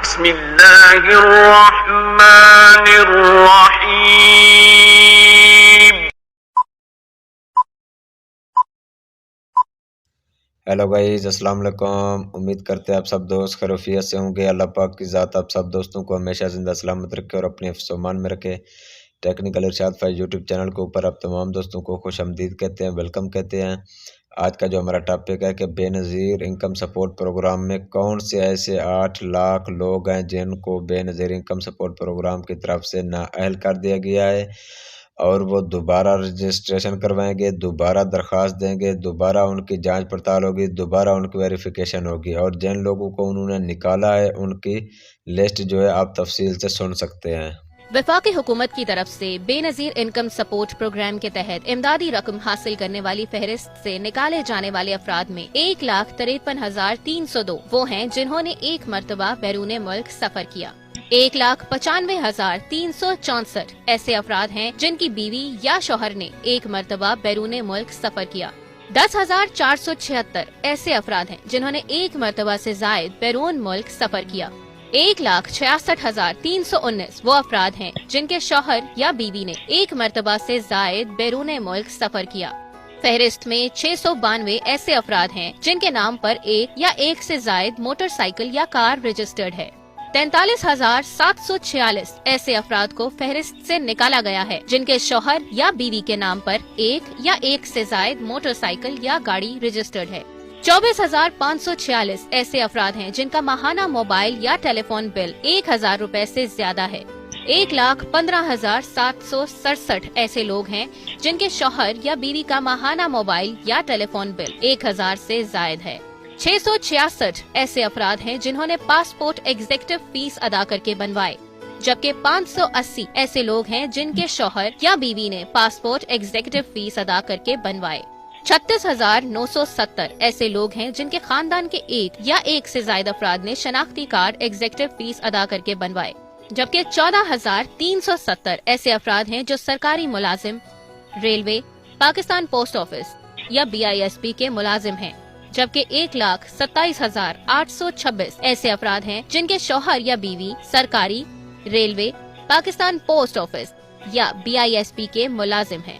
بسم اللہ الرحمن الرحیم۔ ہیلو گائز، السلام علیکم۔ امید کرتے ہیں آپ سب دوست خیریت سے ہوں گے۔ اللہ پاک کی ذات آپ سب دوستوں کو ہمیشہ زندہ سلامت رکھے اور اپنے حفظ و امان میں رکھے۔ ٹیکنیکل ارشاد فیض یوٹیوب چینل کے اوپر آپ تمام دوستوں کو خوش آمدید کہتے ہیں، ویلکم کہتے ہیں۔ آج کا جو ہمارا ٹاپک ہے کہ بے نظیر انکم سپورٹ پروگرام میں کون سے ایسے 8 لاکھ لوگ ہیں جن کو بے نظیر انکم سپورٹ پروگرام کی طرف سے نااہل کر دیا گیا ہے، اور وہ دوبارہ رجسٹریشن کروائیں گے، دوبارہ درخواست دیں گے، دوبارہ ان کی جانچ پڑتال ہوگی، دوبارہ ان کی ویریفیکیشن ہوگی، اور جن لوگوں کو انہوں نے نکالا ہے ان کی لسٹ جو ہے آپ تفصیل سے سن سکتے ہیں۔ وفاقی حکومت کی طرف سے بے نظیر انکم سپورٹ پروگرام کے تحت امدادی رقم حاصل کرنے والی فہرست سے نکالے جانے والے افراد میں 1,53,302 وہ ہیں جنہوں نے ایک مرتبہ بیرون ملک سفر کیا۔ 1,95,364 ایسے افراد ہیں جن کی بیوی یا شوہر نے ایک مرتبہ بیرون ملک سفر کیا۔ 10,476 ایسے افراد ہیں جنہوں نے ایک مرتبہ سے زائد بیرون ملک سفر کیا۔ 1,66,319 وہ افراد ہیں جن کے شوہر یا بیوی نے ایک مرتبہ سے زائد بیرون ملک سفر کیا۔ فہرست میں 692 ایسے افراد ہیں جن کے نام پر ایک یا ایک سے زائد موٹر سائیکل یا کار رجسٹرڈ ہے۔ 43,746 ایسے افراد کو فہرست سے نکالا گیا ہے جن کے شوہر یا بیوی کے نام پر ایک یا ایک سے زائد موٹر سائیکل یا گاڑی رجسٹرڈ ہے۔ 24,546 ایسے افراد ہیں جن کا ماہانہ موبائل یا ٹیلی فون بل 1,000 روپے سے زیادہ ہے۔ 1,15,767 ایسے لوگ ہیں جن کے شوہر یا بیوی کا ماہانہ موبائل یا ٹیلی فون بل 1,000 سے زائد ہے۔ 666 ایسے افراد ہیں جنہوں نے پاسپورٹ ایگزیکٹو فیس ادا کر کے بنوائے، جبکہ 580 ایسے لوگ ہیں جن کے شوہر یا بیوی نے پاسپورٹ ایگزیکٹو فیس ادا کر کے بنوائے۔ 36,970 ایسے لوگ ہیں جن کے خاندان کے ایک یا ایک سے زائد افراد نے شناختی کارڈ ایگزیکٹو فیس ادا کر کے بنوائے، جبکہ 14,370 ایسے افراد ہیں جو سرکاری ملازم، ریلوے، پاکستان پوسٹ آفس یا BISP کے ملازم ہیں، جبکہ 1,27,826 ایسے افراد ہیں جن کے شوہر یا بیوی سرکاری، ریلوے، پاکستان پوسٹ آفس یا BISP کے ملازم ہیں۔